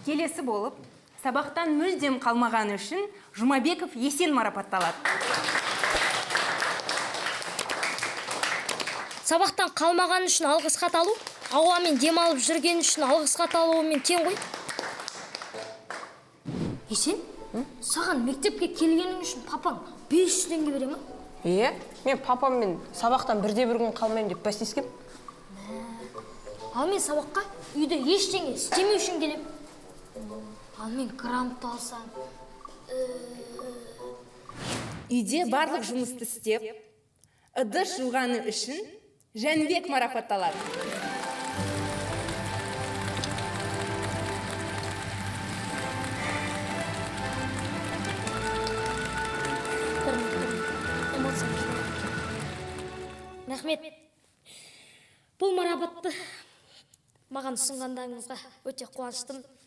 Келесі болып, сабақтан мүлдем қалмағаны үшін Жұмабеков Есен марапатталады. Сабақтан қалмаған үшін алғыс хат алу, ауамен демалып жүрген үшін алғыс хат алуымен тең ғой. Есен, саған мектепке келгенің үшін папаң 500 теңге бере ме? Мен папаммен сабақтан бірде-бір күн қалмайын деп бәстескем. Ал мен сабаққа үйде ештеңе істемеу үшін келем. Ал мен грамота алсам. Үйде барлық жұмысты істеп, ыдыс жуғаны үшін Жәнібек марапатталады. Рахмет. Бұл марапатты маған ұсынғандарыңызға өте қуаныштымын.